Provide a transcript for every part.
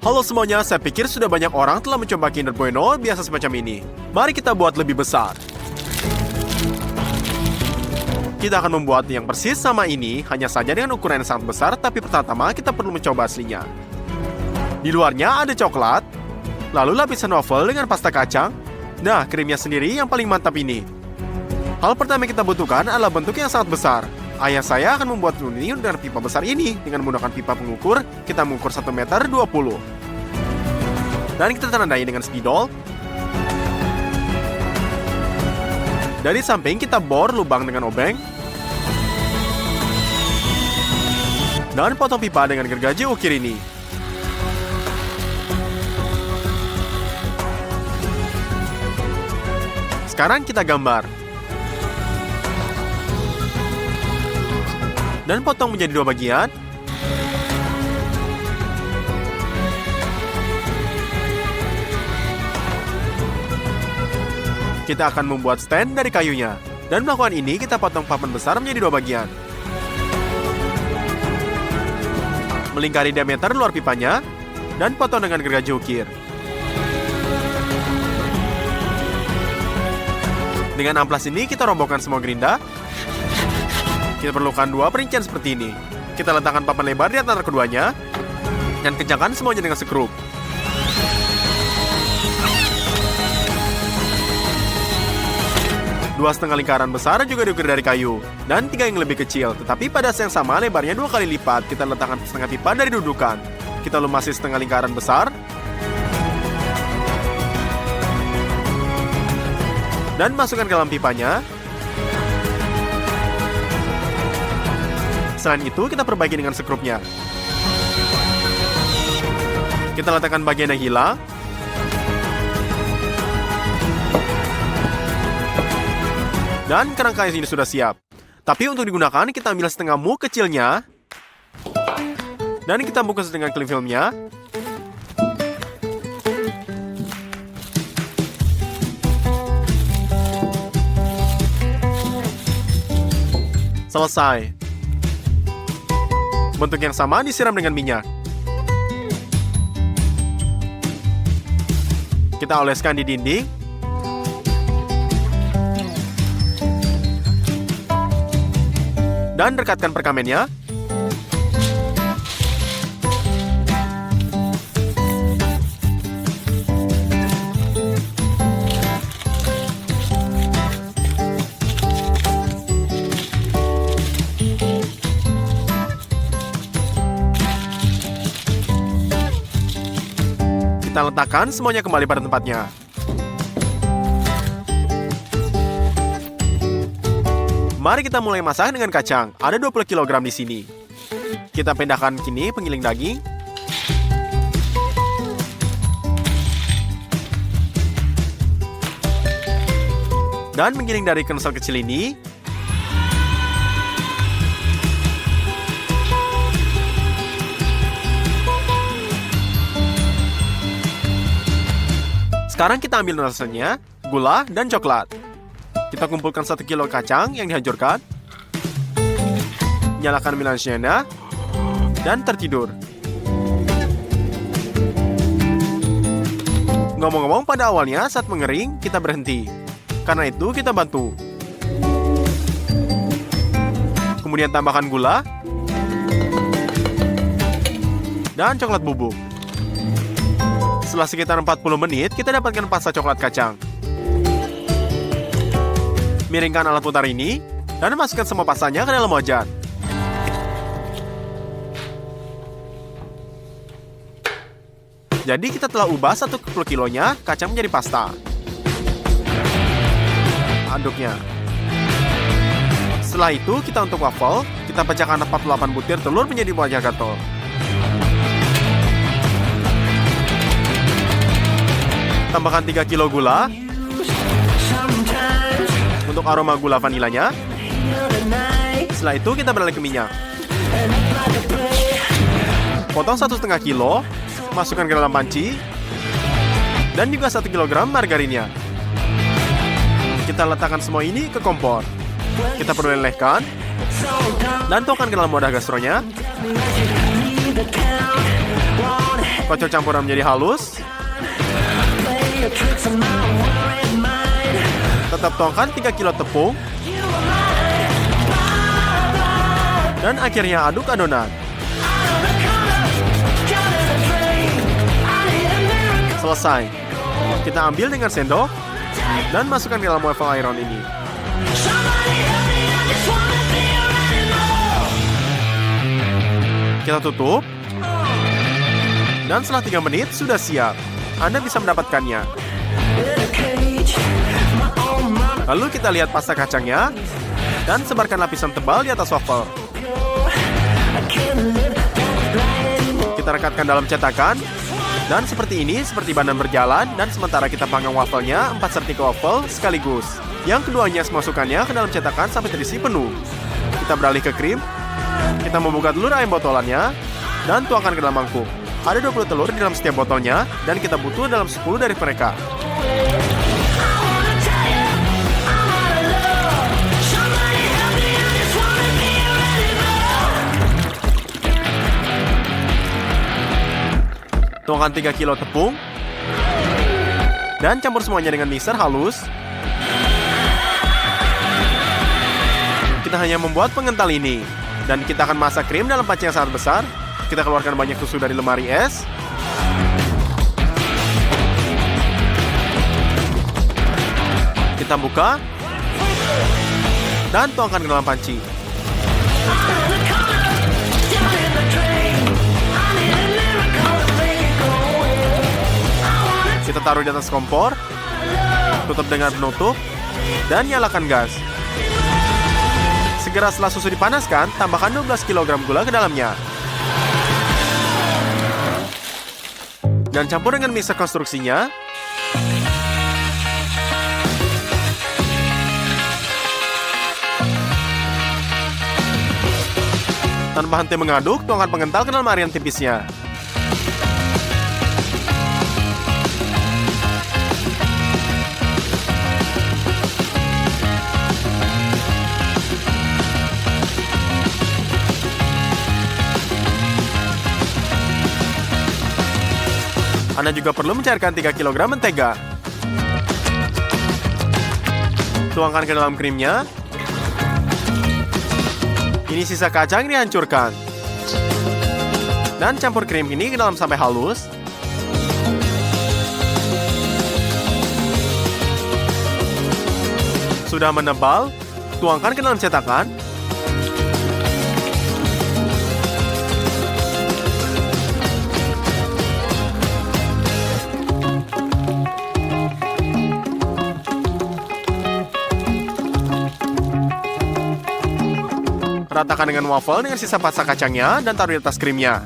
Halo semuanya, saya pikir sudah banyak orang telah mencoba Kinder Bueno biasa semacam ini. Mari kita buat lebih besar. Kita akan membuat yang persis sama ini, hanya saja dengan ukuran yang sangat besar, tapi pertama kita perlu mencoba aslinya. Di luarnya ada coklat, lalu lapisan waffle dengan pasta kacang. Nah, krimnya sendiri yang paling mantap ini. Hal pertama yang kita butuhkan adalah bentuk yang sangat besar. Ayah saya akan membuat ini dengan pipa besar ini. Dengan menggunakan pipa pengukur, kita mengukur 1,20 meter. Dan kita tandai dengan spidol. Dari samping kita bor lubang dengan obeng. Dan potong pipa dengan gergaji ukir ini. Sekarang kita gambar. Dan potong menjadi 2 bagian. Kita akan membuat stand dari kayunya. Dan melakukan ini, kita potong papan besar menjadi 2 bagian. Melingkari diameter luar pipanya, dan potong dengan gergaji ukir. Dengan amplas ini, kita robohkan semua gerinda. Kita perlukan 2 perincian seperti ini. Kita letakkan papan lebar di antara keduanya, dan kencangkan semuanya dengan skrup. Dua setengah lingkaran besar juga diukir dari kayu, dan 3 yang lebih kecil, tetapi pada yang sama lebarnya 2 kali lipat. Kita letakkan setengah pipa dari dudukan. Kita lumasi setengah lingkaran besar, dan masukkan ke dalam pipanya. Selain itu, kita perbaiki dengan skrupnya. Kita letakkan bagian yang hilang. Dan kerangka ini sudah siap. Tapi untuk digunakan, kita ambil setengah mu kecilnya. Dan kita bungkus dengan cling filmnya. Selesai. Bentuk yang sama disiram dengan minyak. Kita oleskan di dinding. Dan dekatkan perkamennya. Kita letakkan semuanya kembali pada tempatnya. Mari kita mulai masak dengan kacang. Ada 20 kg di sini. Kita pindahkan kini penggiling daging. Dan menggiling dari kensel kecil ini. Sekarang kita ambil rasanya, gula, dan coklat. Kita kumpulkan 1 kilo kacang yang dihancurkan. Nyalakan melange-nya dan tertidur. Ngomong-ngomong, pada awalnya saat mengering kita berhenti. Karena itu kita bantu. Kemudian tambahkan gula dan coklat bubuk. Setelah sekitar 40 menit, kita dapatkan pasta coklat kacang. Miringkan alat putar ini, dan masukkan semua pastanya ke dalam wajan. Jadi kita telah ubah 1 kilonya kacang menjadi pasta. Aduknya. Setelah itu, kita untuk waffle, kita pecahkan 48 butir telur menjadi buah gator. Tambahkan 3 kilo gula. Untuk aroma gula vanilanya. Setelah itu kita beralih ke minyak. Potong 1,5 kilo, masukkan ke dalam panci. Dan juga 1 kg margarinnya. Kita letakkan semua ini ke kompor. Kita perlu lelehkan. Dan tuangkan ke dalam wadah gastronya. Kocok campuran menjadi halus. Tetap tuangkan 3 kilo tepung. Dan akhirnya aduk adonan. Selesai. Kita ambil dengan sendok dan masukkan ke dalam waffle iron ini. Kita tutup. Dan setelah 3 menit sudah siap. Anda bisa mendapatkannya. Lalu kita lihat pasta kacangnya dan sebarkan lapisan tebal di atas waffle. Kita rekatkan dalam cetakan. Dan seperti ini, seperti badan berjalan. Dan sementara kita panggang wafelnya 4 sertika waffle sekaligus. Yang keduanya masukkannya ke dalam cetakan sampai terisi penuh. Kita beralih ke krim. Kita membuka telur ayam botolannya dan tuangkan ke dalam mangkuk. Ada 20 telur di dalam setiap botolnya dan kita butuh dalam 10 dari mereka. Tuangkan 3 kilo tepung dan campur semuanya dengan mixer halus. Kita hanya membuat pengental ini dan kita akan masak krim dalam panci yang sangat besar. Kita keluarkan banyak susu dari lemari es. Kita buka dan tuangkan ke dalam panci. Kita taruh di atas kompor, tutup dengan penutup, dan nyalakan gas. Segera setelah susu dipanaskan, tambahkan 12 kg gula ke dalamnya. Dan campur dengan mixer konstruksinya. Tanpa henti mengaduk, tuangkan pengental ke dalam arian tipisnya. Anda juga perlu mencairkan 3 kg mentega. Tuangkan ke dalam krimnya. Ini sisa kacang yang dihancurkan. Dan campur krim ini ke dalam sampai halus. Sudah menebal, tuangkan ke dalam cetakan. Ratakan dengan waffle dengan sisa pasta kacangnya dan taruh di atas krimnya.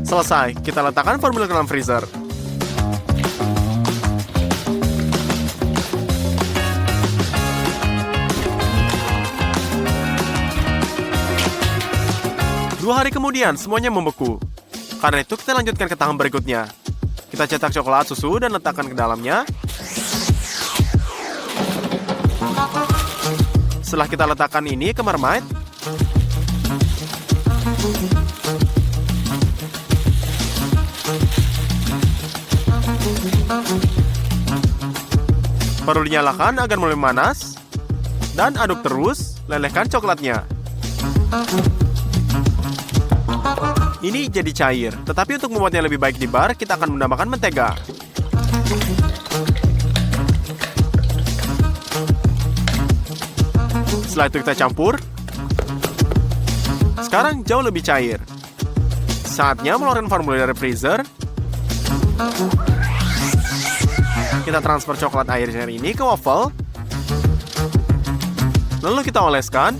Selesai, kita letakkan formulir ke dalam freezer. Dua hari kemudian, semuanya membeku. Karena itu, kita lanjutkan ke tahap berikutnya. Kita cetak coklat susu dan letakkan ke dalamnya. Setelah kita letakkan ini ke marmite, perlu dinyalakan agar mulai memanas, dan aduk terus, lelehkan coklatnya. Ini jadi cair, tetapi untuk membuatnya lebih baik di bar, kita akan menambahkan mentega. Setelah itu kita campur. Sekarang jauh lebih cair. Saatnya mengeluarkan formulir dari freezer. Kita transfer coklat air ini ke waffle. Lalu kita oleskan.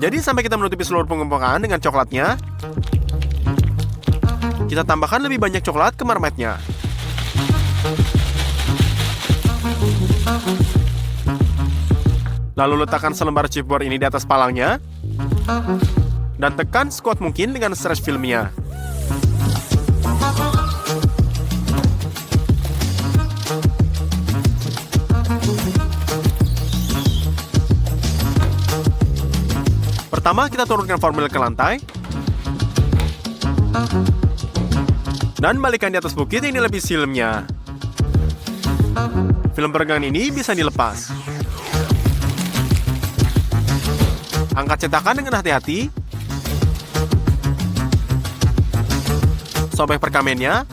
Jadi sampai kita menutupi seluruh pengembangan dengan coklatnya, kita tambahkan lebih banyak coklat ke marmite-nya. Lalu letakkan selembar chipboard ini di atas palangnya, dan tekan sekuat mungkin dengan stretch filmnya. Pertama, kita turunkan formula ke lantai. Dan balikkan di atas bukit yang dilapisi filmnya. Film peregangan ini bisa dilepas. Angkat cetakan dengan hati-hati. Sobek perkamennya.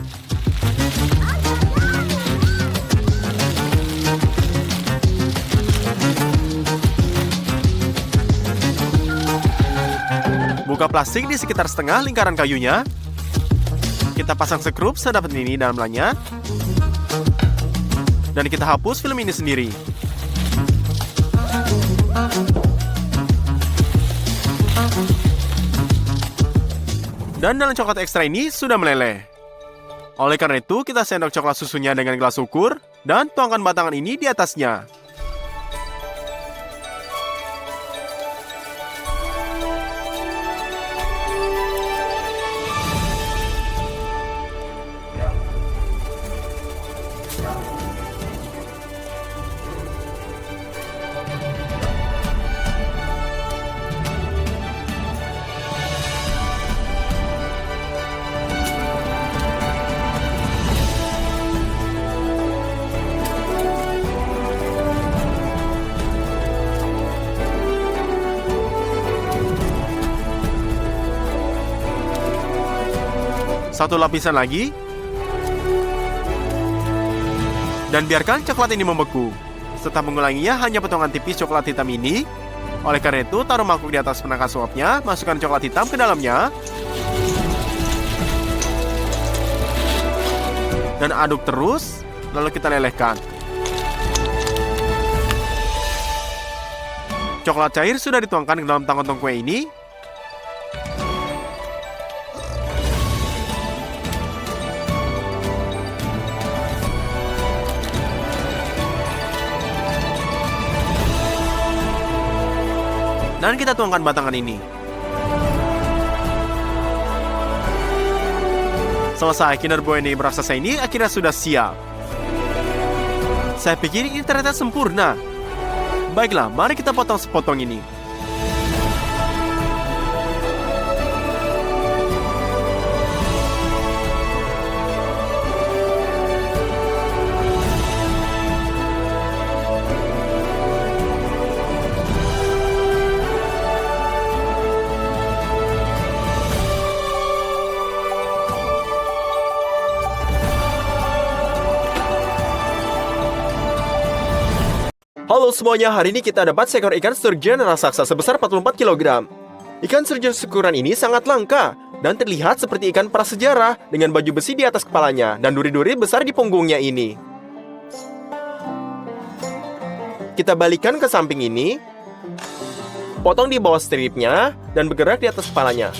Buka plastik di sekitar setengah lingkaran kayunya. Kita pasang sekrup sedapat ini dalamnya. Dan kita hapus film ini sendiri. Dan dalam coklat ekstra ini sudah meleleh. Oleh karena itu, kita sendok coklat susunya dengan gelas ukur dan tuangkan batangan ini di atasnya. Satu lapisan lagi. Dan biarkan coklat ini membeku. Setelah mengulanginya hanya potongan tipis coklat hitam ini. Oleh karena itu, taruh mangkuk di atas penangkas suapnya, masukkan coklat hitam ke dalamnya. Dan aduk terus, lalu kita lelehkan. Coklat cair sudah dituangkan ke dalam tong-tong kue ini. Dan kita tuangkan batangan ini. Selesai, Kinder Bueno raksasa ini akhirnya sudah siap. Saya pikir ini ternyata sempurna. Baiklah, mari kita potong sepotong ini. Halo semuanya, hari ini kita dapat seekor ikan sturgeon raksasa sebesar 44 kg. Ikan sturgeon ukuran ini sangat langka dan terlihat seperti ikan prasejarah dengan baju besi di atas kepalanya dan duri-duri besar di punggungnya ini. Kita balikkan ke samping ini, potong di bawah stripnya dan bergerak di atas kepalanya.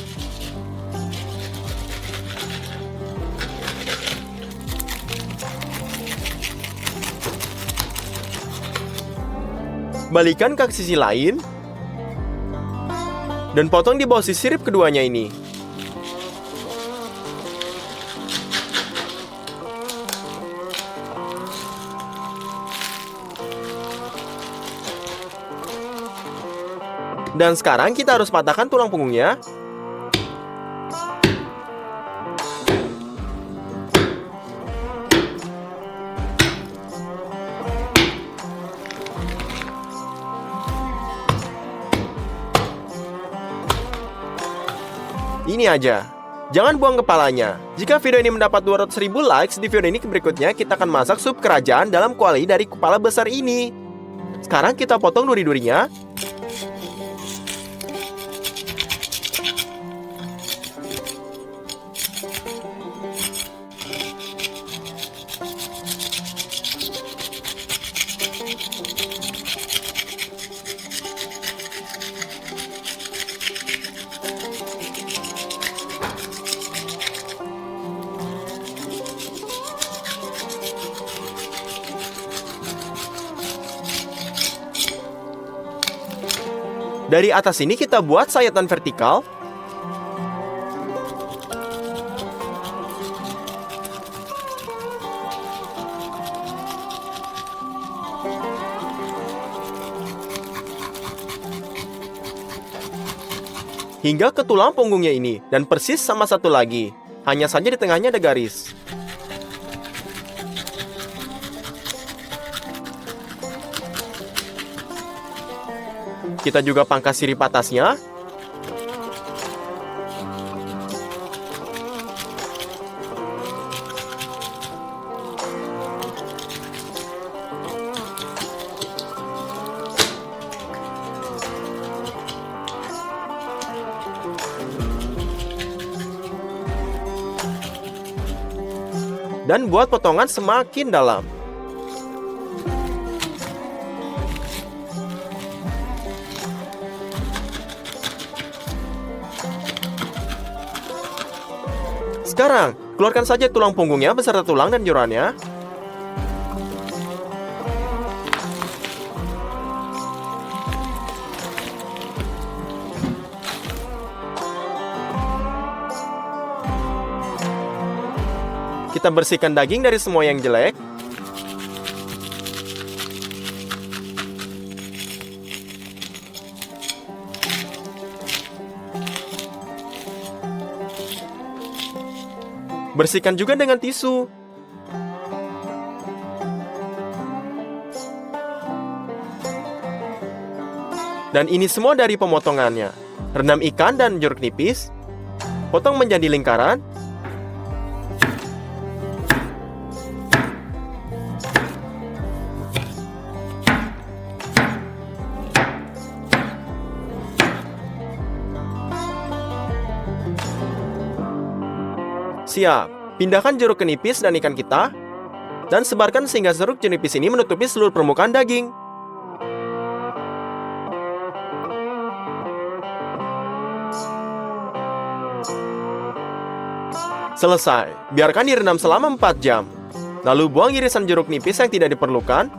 Balikan ke sisi lain dan potong di bawah sisi sirip keduanya ini. Dan sekarang kita harus patahkan tulang punggungnya. Ini aja. Jangan buang kepalanya. Jika video ini mendapat 200.000 likes, di video ini berikutnya kita akan masak sup kerajaan dalam kuali dari kepala besar ini. Sekarang kita potong duri-durinya. Dari atas ini kita buat sayatan vertikal. hingga ke tulang punggungnya ini, dan persis sama satu lagi. Hanya saja di tengahnya ada garis. Kita juga pangkas sirip atasnya. Dan buat potongan semakin dalam. Sekarang, keluarkan saja tulang punggungnya beserta tulang dan jeroannya. Kita bersihkan daging dari semua yang jelek. Bersihkan juga dengan tisu. Dan ini semua dari pemotongannya. Rendam ikan dan jeruk nipis. Potong menjadi lingkaran. Siap, pindahkan jeruk ke nipis dan ikan kita, dan sebarkan sehingga jeruk nipis ini menutupi seluruh permukaan daging. Selesai, biarkan direndam selama 4 jam. Lalu buang irisan jeruk nipis yang tidak diperlukan.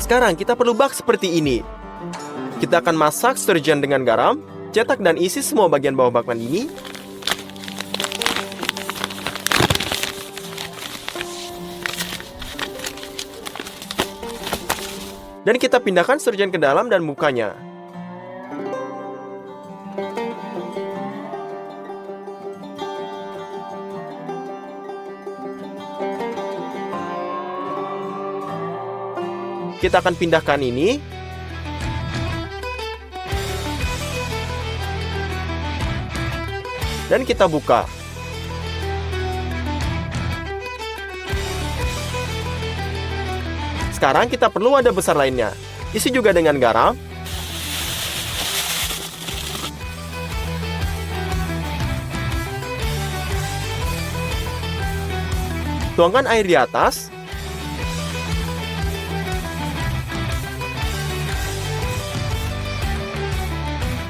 Sekarang kita perlu bak seperti ini. Kita akan masak sturgeon dengan garam, cetak dan isi semua bagian bawah bakwan ini. Dan kita pindahkan sturgeon ke dalam dan bukanya. Kita akan pindahkan ini. Dan kita buka. Sekarang kita perlu wadah besar lainnya. Isi juga dengan garam. Tuangkan air di atas.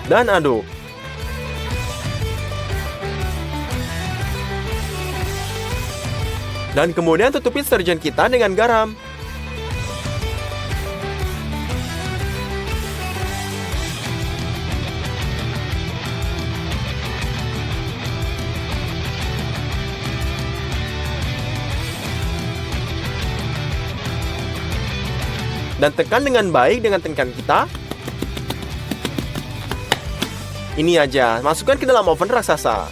Dan aduk. Dan kemudian tutupi sturgeon kita dengan garam. Dan tekan dengan baik dengan tekan kita. Ini aja, masukkan ke dalam oven raksasa.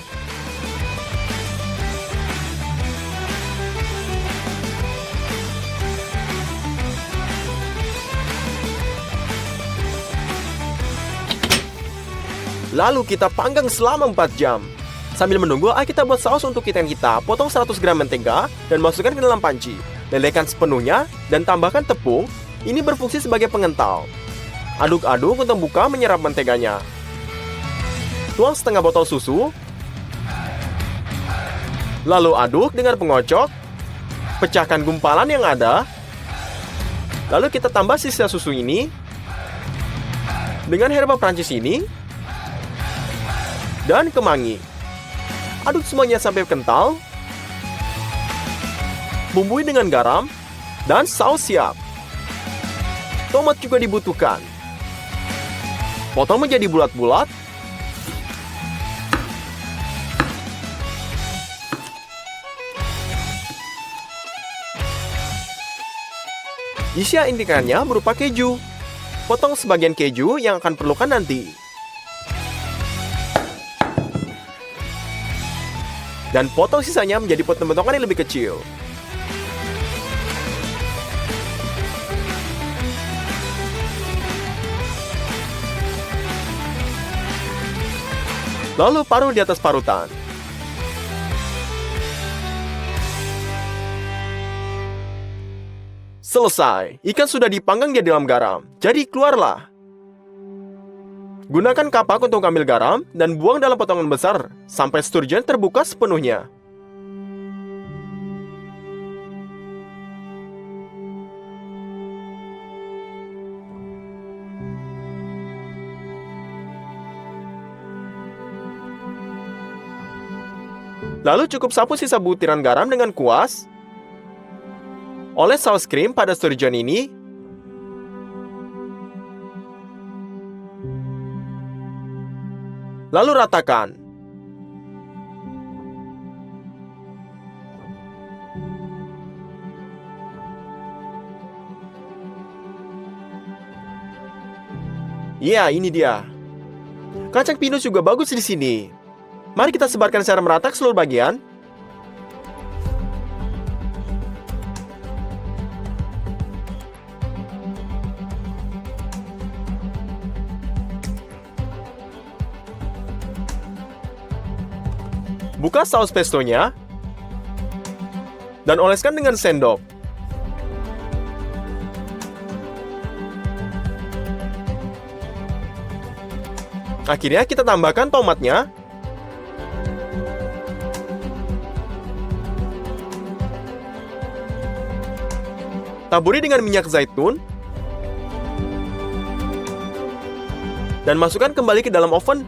Lalu kita panggang selama 4 jam. Sambil menunggu, ayo kita buat saus untuk ikan kita. Potong 100 gram mentega dan masukkan ke dalam panci. Lelehkan sepenuhnya dan tambahkan tepung. Ini berfungsi sebagai pengental. Aduk-aduk untuk buka menyerap menteganya. Tuang setengah botol susu. Lalu aduk dengan pengocok. Pecahkan gumpalan yang ada. Lalu kita tambah sisa susu ini dengan herba Prancis ini dan kemangi. Aduk semuanya sampai kental. Bumbui dengan garam dan saus siap. Tomat juga dibutuhkan. Potong menjadi bulat-bulat. Isi intikannya berupa keju. Potong sebagian keju yang akan perlukan nanti. Dan potong sisanya menjadi potongan yang lebih kecil. Lalu paruh di atas parutan. Selesai, ikan sudah dipanggang di dalam garam, jadi keluarlah. Gunakan kapak untuk ambil garam dan buang dalam potongan besar sampai sturgeon terbuka sepenuhnya. Lalu cukup sapu sisa butiran garam dengan kuas. Oles saus krim pada sturgeon ini. Lalu ratakan. Ya, ini dia. Kacang pinus juga bagus di sini. Mari kita sebarkan secara merata ke seluruh bagian. Buka saus pestonya dan oleskan dengan sendok. Akhirnya kita tambahkan tomatnya. Taburi dengan minyak zaitun. Dan masukkan kembali ke dalam oven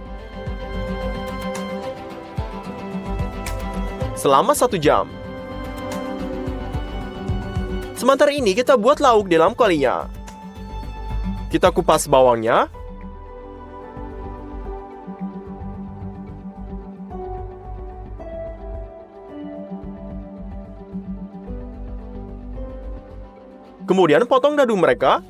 selama 1 jam. Sementara ini kita buat lauk di dalam kualinya. Kita kupas bawangnya. Kemudian potong dadu mereka.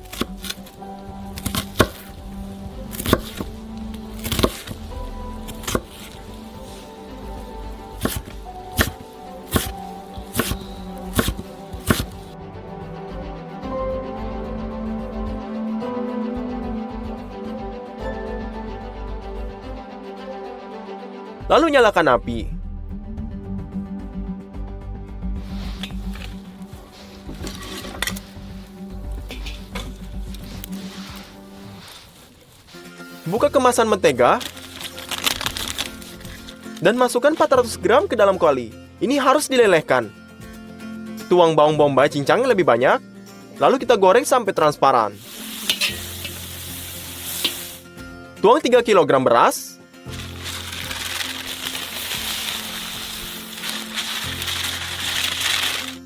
Lalu nyalakan api. Buka kemasan mentega dan masukkan 400 gram ke dalam kuali. Ini harus dilelehkan. Tuang bawang bombay cincang yang lebih banyak, lalu kita goreng sampai transparan. Tuang 3 kg beras.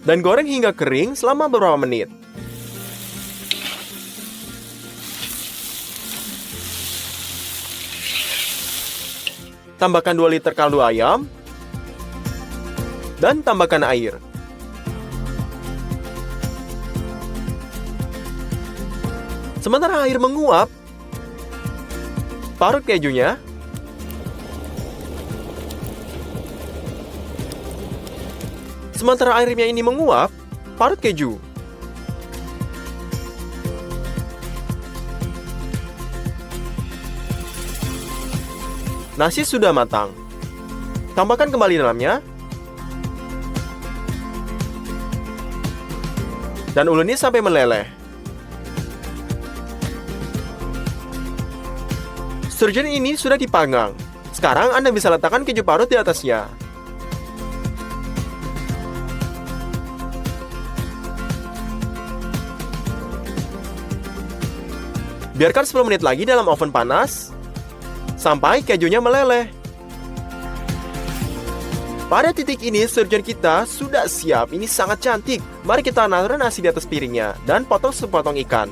Dan goreng hingga kering selama beberapa menit. Tambahkan 2 liter kaldu ayam. Dan tambahkan air. Sementara air menguap, parut kejunya. Sementara airnya ini menguap, parut keju. Nasi sudah matang. Tambahkan kembali dalamnya. Dan uleni sampai meleleh. Sturgeon ini sudah dipanggang. Sekarang Anda bisa letakkan keju parut di atasnya. Biarkan 10 menit lagi dalam oven panas sampai kejunya meleleh. Pada titik ini sturgeon kita sudah siap. Ini sangat cantik. Mari kita naruh nasi di atas piringnya dan potong sepotong ikan.